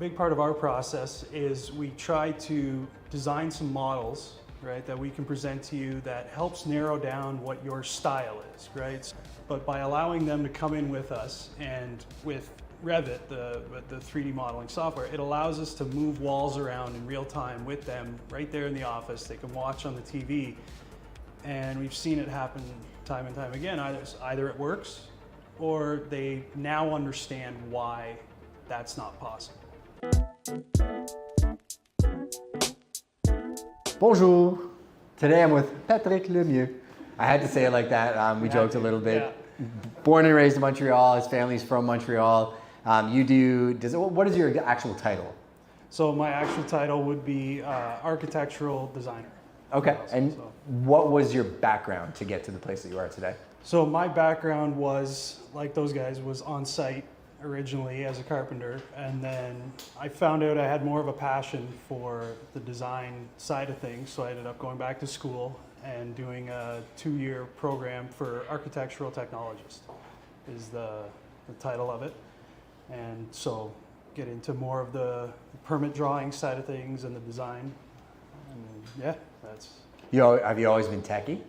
big part of our process is we try to design some models, right, that we can present to you that helps narrow down what your style is, right? But by allowing them to come in with us, and with Revit, the 3D modeling software, it allows us to move walls around in real time with them right there in the office. They can watch on the TV, and we've seen it happen time and time again. Either it works, or they now understand why that's not possible. Bonjour. Today I'm with Patrick Lemieux. I had to say it like that. We joked a little bit. Yeah. Born and raised in Montreal. His family's from Montreal. What is your actual title? So my actual title would be architectural designer. Okay. And what was your background to get to the place that you are today? So my background was, like those guys, was on site originally as a carpenter, and then I found out I had more of a passion for the design side of things, so I ended up going back to school and doing a 2-year program for architectural technologist is the title of it. And so get into more of the permit drawing side of things and the design. And yeah, that's... Have you always been techie?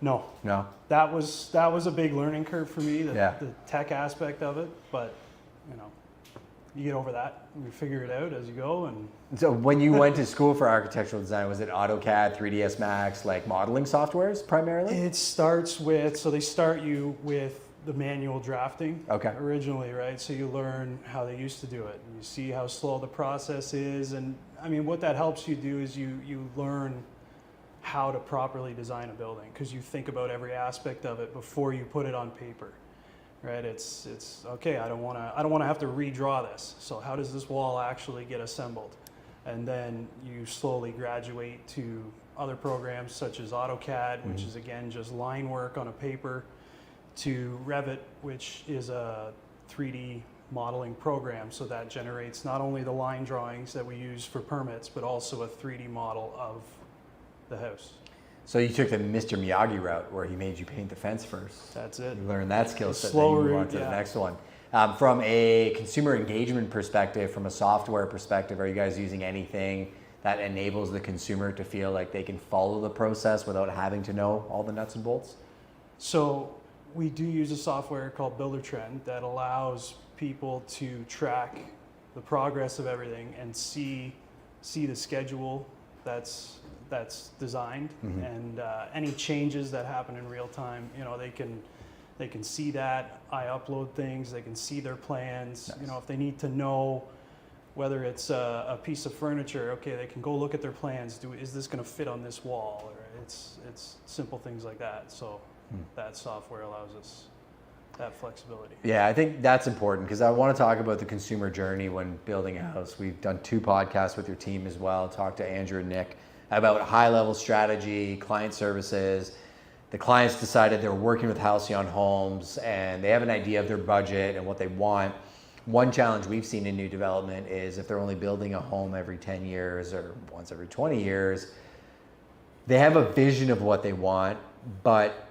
No. No. That was a big learning curve for me, the tech aspect of it, but you get over that and you figure it out as you go. And so when you went to school for architectural design, was it AutoCAD, 3ds Max, like modeling softwares primarily? It starts with, so they start you with the manual drafting originally, right? So you learn how they used to do it. And you see how slow the process is. And I mean, what that helps you do is you learn how to properly design a building, because you think about every aspect of it before you put it on paper, right? It's okay, I don't want to have to redraw this. So how does this wall actually get assembled? And then you slowly graduate to other programs such as AutoCAD, which is again just line work on a paper, to Revit, which is a 3D modeling program. So that generates not only the line drawings that we use for permits, but also a 3D model of the house. So you took the Mr. Miyagi route where he made you paint the fence first. That's it. You learned that skill set, then Slow you move route, on to the next one. From a consumer engagement perspective, from a software perspective, are you guys using anything that enables the consumer to feel like they can follow the process without having to know all the nuts and bolts? So we do use a software called Buildertrend that allows people to track the progress of everything and see the schedule that's designed, and any changes that happen in real time. They can see that. I upload things. They can see their plans. Nice. If they need to know whether it's a piece of furniture, okay, they can go look at their plans. Is this going to fit on this wall? Or it's simple things like that. So that software allows us that flexibility. Yeah, I think that's important, because I want to talk about the consumer journey when building a house. We've done 2 podcasts with your team as well, talked to Andrew and Nick about high-level strategy, client services. The clients decided they're working with Halcyon Homes and they have an idea of their budget and what they want. One challenge we've seen in new development is if they're only building a home every 10 years or once every 20 years, they have a vision of what they want, but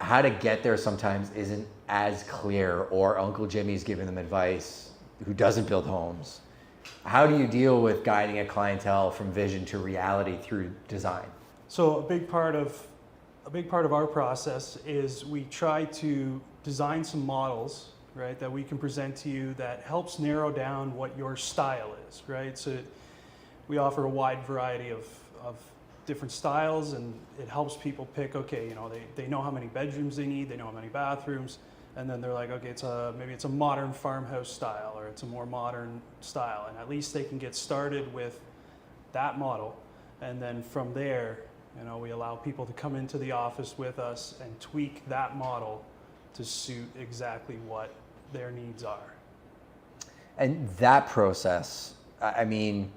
how to get there sometimes isn't as clear, or Uncle Jimmy's giving them advice who doesn't build homes. How do you deal with guiding a clientele from vision to reality through design? So a big part of our process is we try to design some models, right, that we can present to you that helps narrow down what your style is, right? So we offer a wide variety of different styles, and it helps people pick, okay, they know how many bedrooms they need, they know how many bathrooms, and then they're like, okay, maybe it's a modern farmhouse style, or it's a more modern style, and at least they can get started with that model, and then from there, we allow people to come into the office with us and tweak that model to suit exactly what their needs are. And that process, I mean,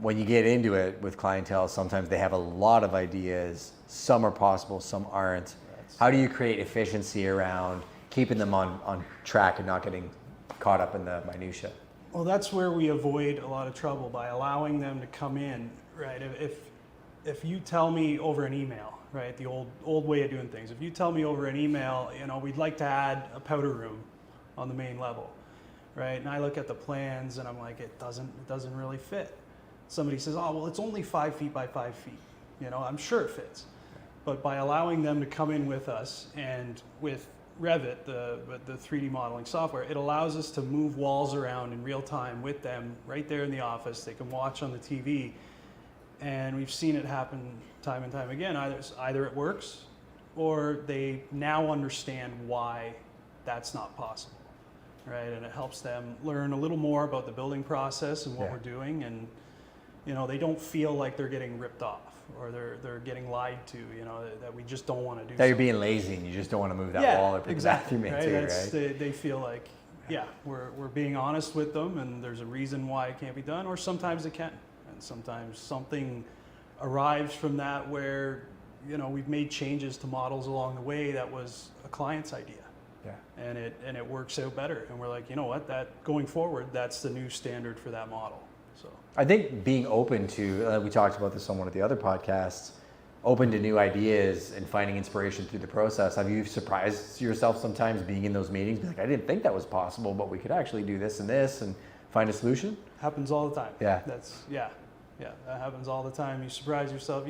when you get into it with clientele, sometimes they have a lot of ideas. Some are possible, some aren't. How do you create efficiency around keeping them on track and not getting caught up in the minutia? Well, that's where we avoid a lot of trouble, by allowing them to come in, right? If you tell me over an email, right, the old way of doing things, if you tell me over an email, we'd like to add a powder room on the main level. right? And I look at the plans and I'm like, it doesn't really fit. Somebody says, oh, well, it's only 5 feet by 5 feet. You know, I'm sure it fits. But by allowing them to come in with us and with Revit, the 3D modeling software, it allows us to move walls around in real time with them right there in the office. They can watch on the TV. And we've seen it happen time and time again. Either it works or they now understand why that's not possible, right? And it helps them learn a little more about the building process and what we're doing. And, you know, they don't feel like they're getting ripped off or they're getting lied to, you know, that we just don't want to do that you're being lazy and you just don't want to move that wall or put exactly, the right? bathroom in, right? They feel like, we're being honest with them and there's a reason why it can't be done, or sometimes it can. And sometimes something arrives from that where, you know, we've made changes to models along the way that was a client's idea. Yeah. And it works out better. And we're like, you know what, that going forward, that's the new standard for that model. So I think being open to, we talked about this on one of the other podcasts, open to new ideas and finding inspiration through the process. Have you surprised yourself sometimes being in those meetings? Be like, I didn't think that was possible, but we could actually do this and find a solution? Happens all the time. Yeah. That happens all the time. You surprise yourself.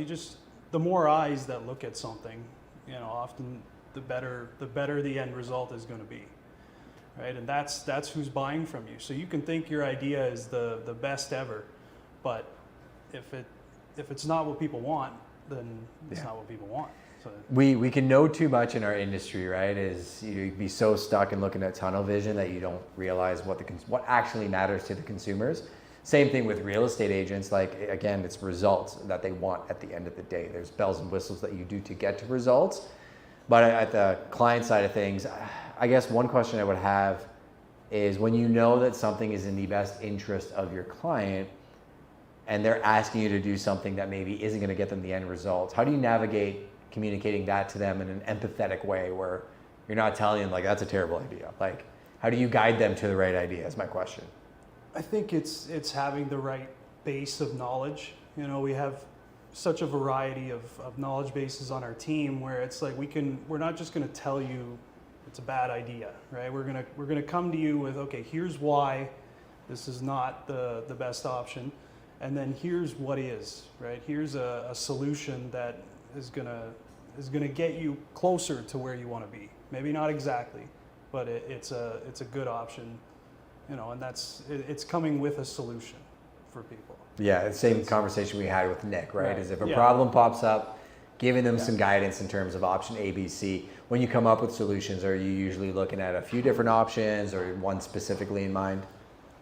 The more eyes that look at something, you know, often the better the end result is going to be, right? And that's who's buying from you. So you can think your idea is the best ever, but if it's not what people want, then it's not what people want. So we can know too much in our industry, right? Is you be so stuck in looking at tunnel vision that you don't realize what actually matters to the consumers. Same thing with real estate agents. Like, again, it's results that they want at the end of the day. There's bells and whistles that you do to get to results. But at the client side of things, I guess one question I would have is when you know that something is in the best interest of your client and they're asking you to do something that maybe isn't going to get them the end result, how do you navigate communicating that to them in an empathetic way where you're not telling them, like, that's a terrible idea? Like, how do you guide them to the right idea is my question. I think it's having the right base of knowledge. You know, we have such a variety of knowledge bases on our team where it's like we're not just going to tell you it's a bad idea, right? We're gonna come to you with, okay, here's why this is not the best option, and then here's what is, right? Here's a solution that is gonna get you closer to where you want to be. Maybe not exactly, but it's a good option. You know, and it's coming with a solution for people. Yeah, the same conversation we had with Nick, right? Is if a problem pops up, giving them some guidance in terms of option A, B, C. When you come up with solutions, are you usually looking at a few different options or one specifically in mind?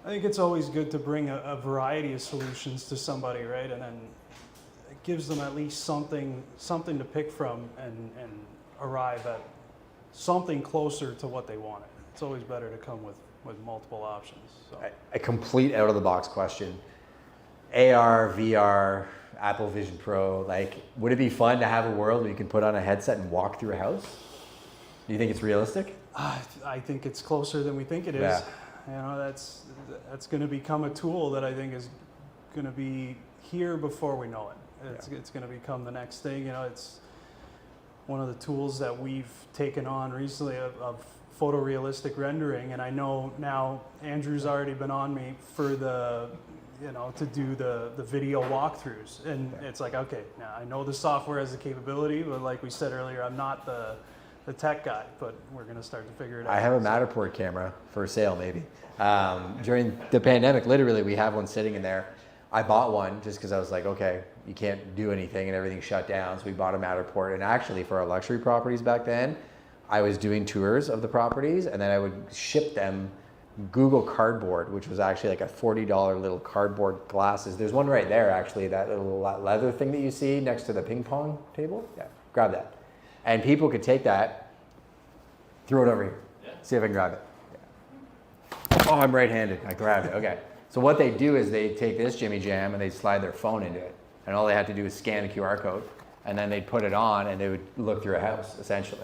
I think it's always good to bring a variety of solutions to somebody, right? And then it gives them at least something to pick from and arrive at something closer to what they wanted. It's always better to come with multiple options. So. A complete out of the box question. AR, VR, Apple Vision Pro, like, would it be fun to have a world where you can put on a headset and walk through a house? Do you think it's realistic? I think it's closer than we think it is. Yeah. You know, that's going to become a tool that I think is going to be here before we know it. It's going to become the next thing. You know, it's one of the tools that we've taken on recently of photorealistic rendering, and I know now Andrew's already been on me for to do the video walkthroughs, and it's like, okay, now I know the software has the capability, but like we said earlier, I'm not the tech guy, but we're going to start to figure it out. I have a Matterport camera for sale, maybe. During the pandemic, literally, we have one sitting in there. I bought one just because I was like, okay, you can't do anything and everything's shut down, so we bought a Matterport. And actually, for our luxury properties back then, I was doing tours of the properties, and then I would ship them Google Cardboard, which was actually like a $40 little cardboard glasses. There's one right there, actually, that little leather thing that you see next to the ping pong table. Yeah, grab that. And people could take that, throw it over here. See if I can grab it. Yeah. Oh, I'm right-handed. I grabbed it. Okay. So what they do is they take this Jimmy Jam and they slide their phone into it. And all they had to do is scan a QR code, and then they'd put it on and they would look through a house, essentially.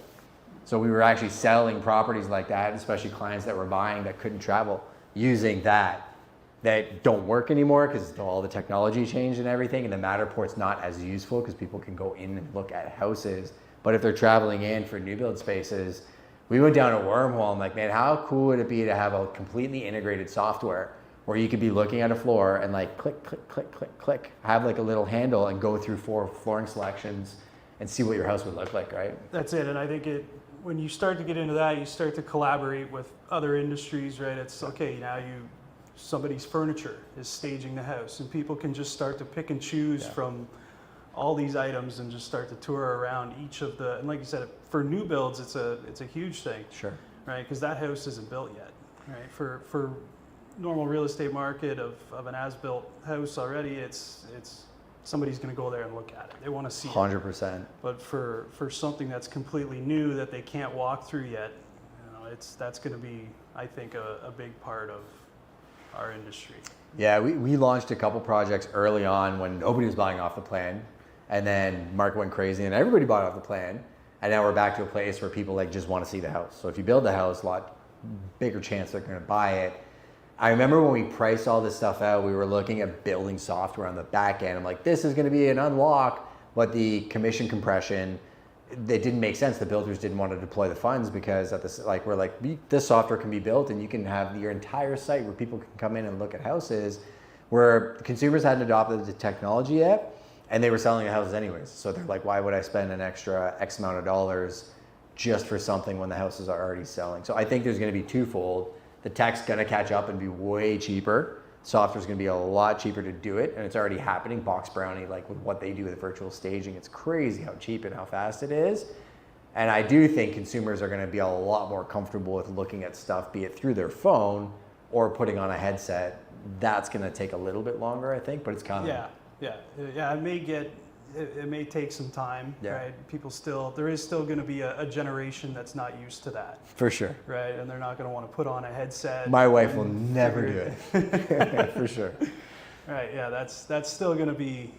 So we were actually selling properties like that, especially clients that were buying that couldn't travel, using that don't work anymore because all the technology changed and everything, and the Matterport's not as useful because people can go in and look at houses. But if they're traveling in for new build spaces, We went down a wormhole. I'm like, man, how cool would it be to have a completely integrated software where you could be looking at a floor and like click, click, click, click, click, have like a little handle and go through 4 flooring selections and see what your house would look like, right? That's it. And I think when you start to get into that, you start to collaborate with other industries, right? It's okay, now somebody's furniture is staging the house, and people can just start to pick and choose from all these items and just start to tour around each of the, and like you said, for new builds, it's a huge thing. Sure. Right? Because that house isn't built yet, right? For normal real estate market of an as-built house already, it's somebody's going to go there and look at it. They want to see 100%. it. But for something that's completely new that they can't walk through yet, that's going to be, I think, a big part of our industry. Yeah, we launched a couple projects early on when nobody was buying off the plan, and then market went crazy and everybody bought off the plan, and now we're back to a place where people like just want to see the house. So if you build the house, a lot bigger chance they're going to buy it. I remember when we priced all this stuff out, we were looking at building software on the back end. I'm like, this is going to be an unlock, but the commission compression, it didn't make sense. The builders didn't want to deploy the funds because this software can be built and you can have your entire site where people can come in and look at houses, where consumers hadn't adopted the technology yet and they were selling the houses anyways. So they're like, why would I spend an extra X amount of dollars just for something when the houses are already selling? So I think there's going to be twofold. The tech's going to catch up and be way cheaper. Software's going to be a lot cheaper to do it, and it's already happening. Box Brownie, like with what they do with virtual staging, it's crazy how cheap and how fast it is. And I do think consumers are going to be a lot more comfortable with looking at stuff, be it through their phone or putting on a headset. That's going to take a little bit longer, I think, but it's coming. Yeah. It may take some time, right? There is still going to be a generation that's not used to that. For sure. Right, and they're not going to want to put on a headset. My wife will never do it. For sure. Right, yeah, that's still going to be,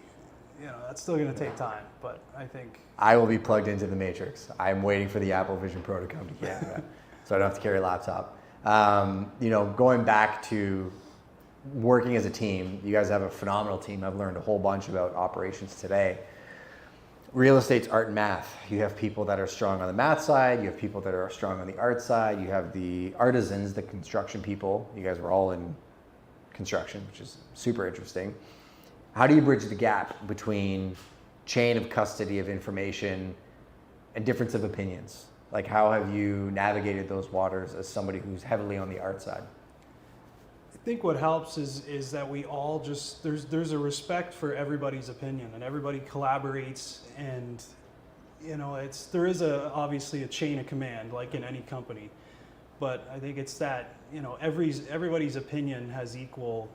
that's still going to take time, but I think. I will be plugged into the Matrix. I'm waiting for the Apple Vision Pro to come to Canada, so I don't have to carry a laptop. Going back to working as a team, you guys have a phenomenal team. I've learned a whole bunch about operations today. Real estate's art and math. You have people that are strong on the math side. You have people that are strong on the art side. You have the artisans, the construction people. You guys were all in construction, which is super interesting. How do you bridge the gap between chain of custody of information and difference of opinions? Like, how have you navigated those waters as somebody who's heavily on the art side? I think what helps is that we all just, there's a respect for everybody's opinion, and everybody collaborates, and there is obviously a chain of command like in any company, but I think it's that everybody's opinion has equal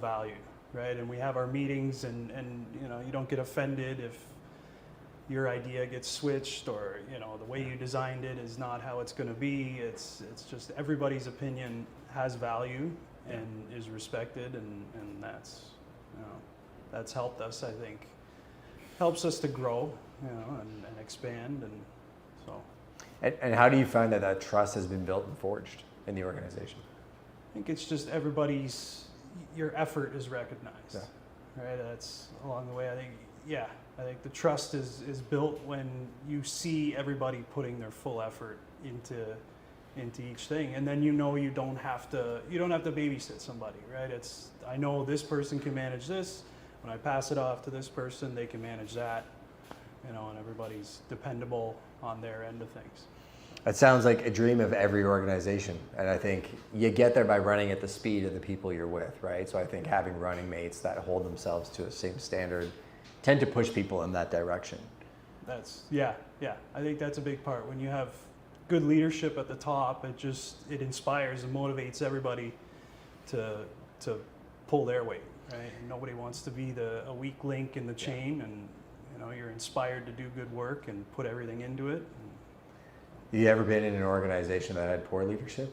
value, right? And we have our meetings, and you don't get offended if your idea gets switched, or the way you designed it is not how it's going to be. It's just everybody's opinion has value and is respected, and that's helped us, I think, helps us to grow, and expand, and so. And how do you find that trust has been built and forged in the organization? I think it's just your effort is recognized, right? That's along the way. I think the trust is built when you see everybody putting their full effort into each thing, and then you don't have to babysit somebody, right? I know this person can manage this. When I pass it off to this person, they can manage that, and everybody's dependable on their end of things. That sounds like a dream of every organization, and I think you get there by running at the speed of the people you're with, right? So I think having running mates that hold themselves to the same standard tend to push people in that direction. Yeah. I think that's a big part. When you have good leadership at the top, it inspires and motivates everybody to pull their weight, right? And nobody wants to be a weak link in the chain, and you're inspired to do good work and put everything into it. You ever been in an organization that had poor leadership?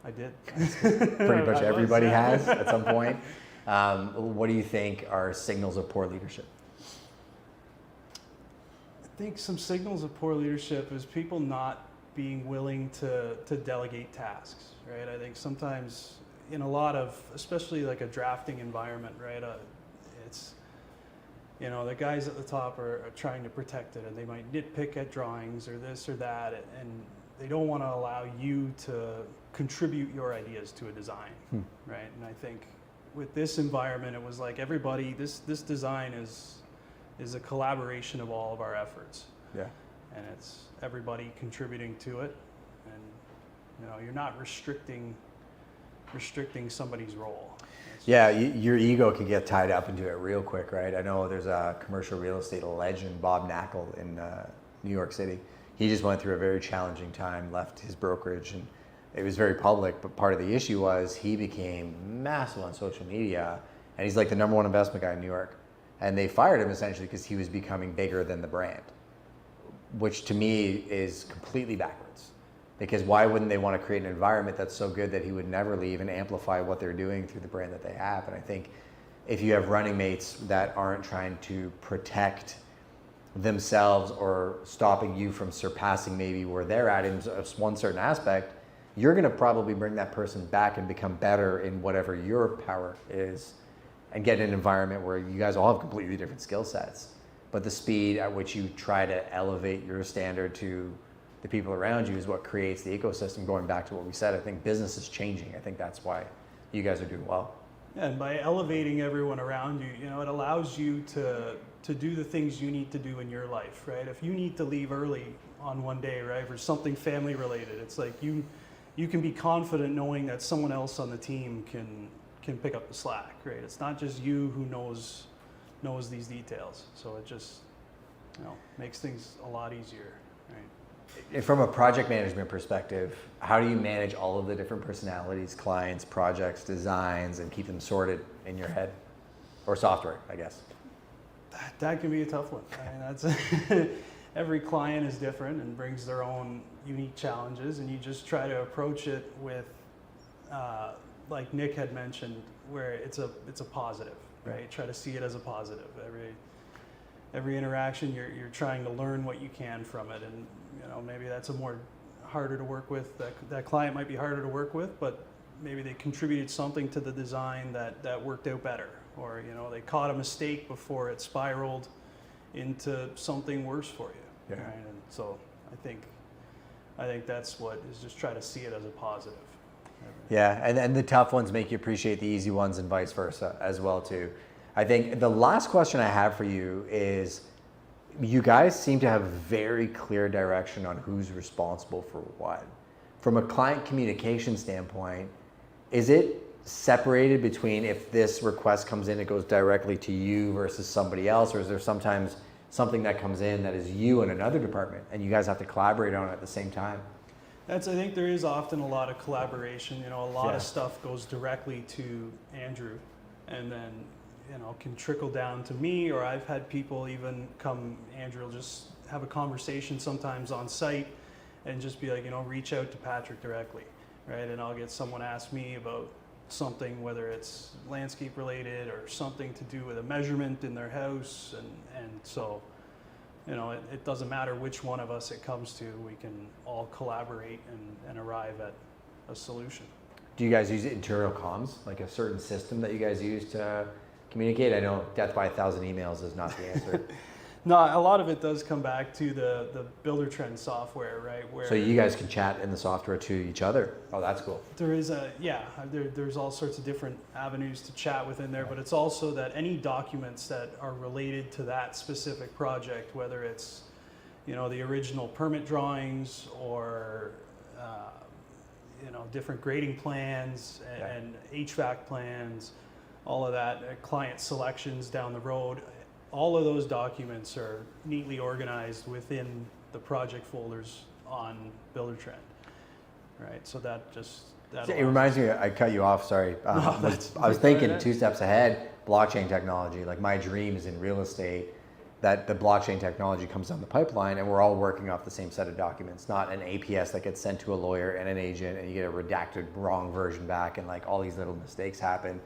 I did. Pretty much everybody has at some point. What do you think are signals of poor leadership? I think some signals of poor leadership is people not being willing to delegate tasks, right? I think sometimes in a lot of, especially like a drafting environment, right? It's, the guys at the top are trying to protect it, and they might nitpick at drawings or this or that, and they don't want to allow you to contribute your ideas to a design, right? And I think with this environment, it was like everybody, this design is a collaboration of all of our efforts. Yeah. And it's everybody contributing to it, and you know, you're not restricting somebody's role. Yeah, your ego can get tied up into it real quick, right? I know there's a commercial real estate legend, Bob Knackel in New York City. He just went through a very challenging time, left his brokerage, and it was very public, but part of the issue was he became massive on social media, and he's like the #1 investment guy in New York. And they fired him essentially because he was becoming bigger than the brand, which to me is completely backwards. Because why wouldn't they want to create an environment that's so good that he would never leave and amplify what they're doing through the brand that they have? And I think if you have running mates that aren't trying to protect themselves or stopping you from surpassing maybe where they're at in one certain aspect, you're going to probably bring that person back and become better in whatever your power is, and get an environment where you guys all have completely different skill sets. But the speed at which you try to elevate your standard to the people around you is what creates the ecosystem. Going back to what we said, I think business is changing. I think that's why you guys are doing well. Yeah, and by elevating everyone around you, you know, it allows you to do the things you need to do in your life, right? If you need to leave early on one day, right, for something family related, it's like you can be confident knowing that someone else on the team can pick up the slack, right? It's not just you who knows these details. So it just, you know, makes things a lot easier, right? From a project management perspective, how do you manage all of the different personalities, clients, projects, designs, and keep them sorted in your head? Or software, I guess. That can be a tough one. I mean, that's every client is different and brings their own unique challenges, and you just try to approach it with like Nick had mentioned, where it's a positive, right? Try to see it as a positive. Every interaction, you're trying to learn what you can from it, and you know, maybe that's a more harder to work with. That client might be harder to work with, but maybe they contributed something to the design that worked out better, or you know, they caught a mistake before it spiraled into something worse for you. Yeah. Right? And so I think that's what is, just try to see it as a positive. Yeah, and the tough ones make you appreciate the easy ones and vice versa as well too. I think the last question I have for you is, you guys seem to have very clear direction on who's responsible for what. From a client communication standpoint, is it separated between if this request comes in, it goes directly to you versus somebody else, or is there sometimes something that comes in that is you and another department and you guys have to collaborate on it at the same time? I think there is often a lot of collaboration. You know, a lot of stuff goes directly to Andrew, and then, you know, can trickle down to me, or I've had people even come, Andrew will just have a conversation sometimes on site and just be like, you know, reach out to Patrick directly, right? And I'll get someone ask me about something, whether it's landscape related or something to do with a measurement in their house, and so, you know, it doesn't matter which one of us it comes to, we can all collaborate and arrive at a solution. Do you guys use internal comms, like a certain system that you guys use to communicate? I know death by 1,000 emails is not the answer. No, a lot of it does come back to the Builder Trend software, right? Where so you guys can chat in the software to each other. Oh, that's cool. There is there's all sorts of different avenues to chat within there, but it's also that any documents that are related to that specific project, whether it's, you know, the original permit drawings or you know, different grading plans and HVAC plans, all of that, client selections down the road. All of those documents are neatly organized within the project folders on Builder Trend, right? So that it reminds me, I cut you off, sorry. I was thinking 2 steps ahead, blockchain technology. Like, my dream is in real estate that the blockchain technology comes down the pipeline and we're all working off the same set of documents, not an APS that gets sent to a lawyer and an agent and you get a redacted wrong version back and like all these little mistakes happen.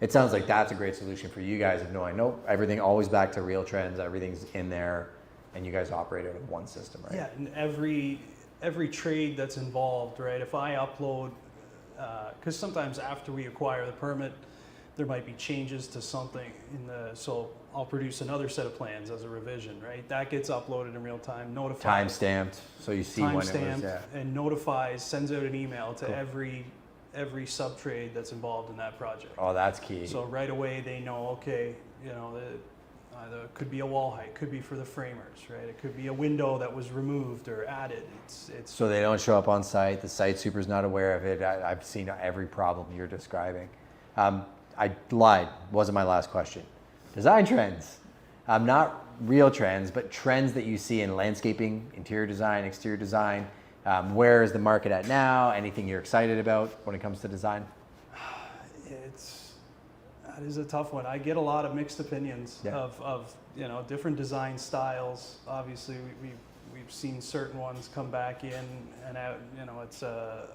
It sounds like that's a great solution for you guys of knowing, nope, everything always back to real trends, everything's in there, and you guys operate out of one system, right? Yeah, and every trade that's involved, right? If I upload, because sometimes after we acquire the permit, there might be changes to something so I'll produce another set of plans as a revision, right? That gets uploaded in real time, notified. Time stamped, so you see when it was. And notifies, sends out an email to every sub-trade that's involved in that project. Oh, that's key. So right away they know, okay, either it could be a wall height, could be for the framers, right? It could be a window that was removed or added. It's so they don't show up on site. The site super's not aware of it. I've seen every problem you're describing. I lied. Wasn't my last question. Design trends. Not real trends, but trends that you see in landscaping, interior design, exterior design. Where is the market at now? Anything you're excited about when it comes to design? That is a tough one. I get a lot of mixed opinions of different design styles. Obviously, we've seen certain ones come back in and out. It's a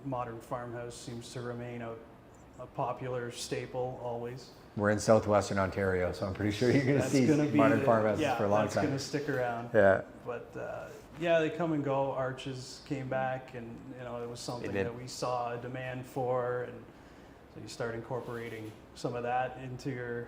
modern farmhouse seems to remain a popular staple always. We're in southwestern Ontario, so I'm pretty sure you're going to see modern farmhouses for a long time. That's going to stick around. Yeah. But they come and go. Arches came back, and it was something that we saw a demand for, and so you start incorporating some of that into your.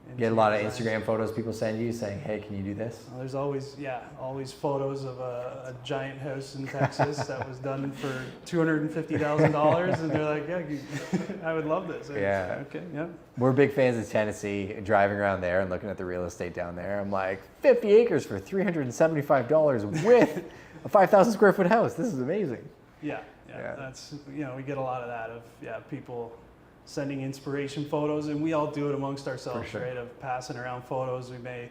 You get a lot of Instagram photos people send you saying, "Hey, can you do this?" Well, there's always photos of a giant house in Texas that was done for $250,000, and they're like, "Yeah, I would love this." Yeah. Okay. Yeah. We're big fans of Tennessee. Driving around there and looking at the real estate down there, I'm like, 50 acres for $375 with a 5,000 square foot house. This is amazing. Yeah. That's we get a lot of that of people sending inspiration photos, and we all do it amongst ourselves, sure. right? Of passing around photos. We may,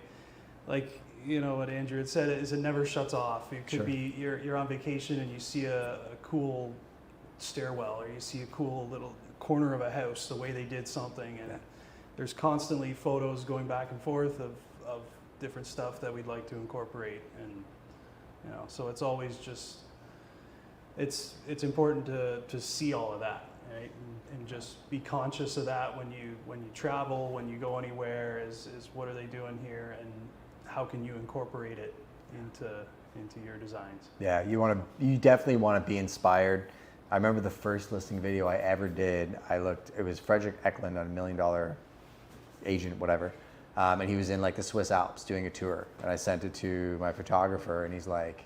what Andrew had said is it never shuts off. It could be you're on vacation and you see a cool stairwell, or you see a cool little corner of a house, the way they did something, and there's constantly photos going back and forth of different stuff that we'd like to incorporate, and so it's always just it's important to see all of that. Right? And just be conscious of that when you travel, when you go anywhere, is what are they doing here, and how can you incorporate it into your designs? Yeah, you definitely want to be inspired. I remember the first listing video I ever did. It was Frederick Eklund on $1 Million Agent, whatever, and he was in the Swiss Alps doing a tour, and I sent it to my photographer, and he's like,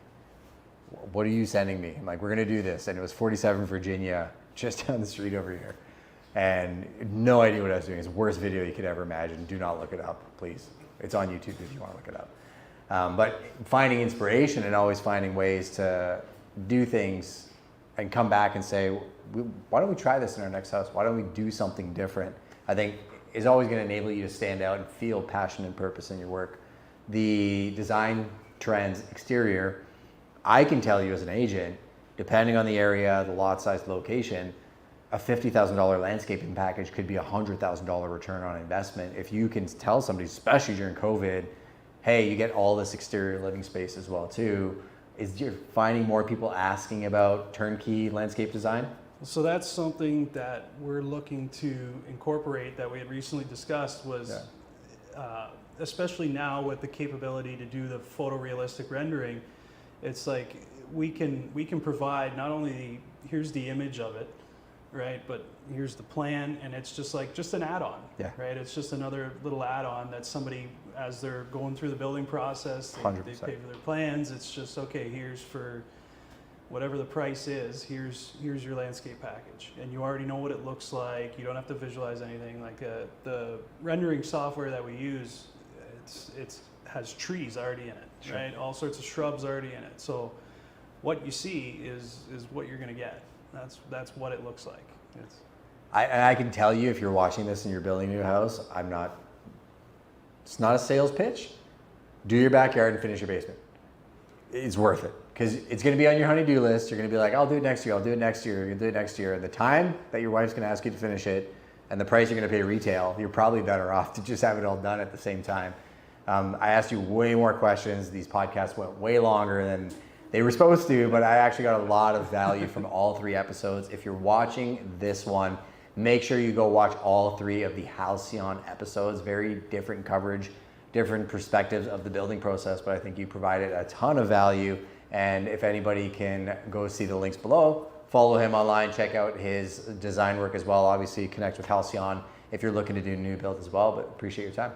"What are you sending me?" I'm like, "We're gonna do this," and it was 47 Virginia. Just down the street over here, and no idea what I was doing. It's the worst video you could ever imagine. Do not look it up, please. It's on YouTube if you want to look it up. But finding inspiration and always finding ways to do things and come back and say, why don't we try this in our next house? Why don't we do something different? I think is always going to enable you to stand out and feel passion and purpose in your work. The design trends, exterior, I can tell you as an agent, depending on the area, the lot size, location, a $50,000 landscaping package could be a $100,000 return on investment. If you can tell somebody, especially during COVID, hey, you get all this exterior living space as well too, is you're finding more people asking about turnkey landscape design? So that's something that we're looking to incorporate that we had recently discussed was, especially now with the capability to do the photorealistic rendering, it's like, we can provide not only here's the image of it, right, but here's the plan, and it's just an add-on, right? It's just another little add-on that somebody, as they're going through the building process, they pay for their plans. It's just, okay, here's for whatever the price is, here's your landscape package, and you already know what it looks like. You don't have to visualize anything. The rendering software that we use, it has trees already in it, right? All sorts of shrubs already in it. So what you see is what you're going to get. That's what it looks like. I can tell you, if you're watching this and you're building a new house, it's not a sales pitch. Do your backyard and finish your basement. It's worth it, because it's going to be on your honey-do list. You're going to be like, I'll do it next year, I'll do it next year, you'll do it next year. And the time that your wife's going to ask you to finish it and the price you're going to pay retail, you're probably better off to just have it all done at the same time. I asked you way more questions. These podcasts went way longer than they were supposed to, but I actually got a lot of value from all 3 episodes. If you're watching this one, make sure you go watch all 3 of the Halcyon episodes. Very different coverage, different perspectives of the building process, but I think you provided a ton of value. And if anybody can go see the links below, follow him online, check out his design work as well. Obviously, connect with Halcyon if you're looking to do new build as well. But appreciate your time.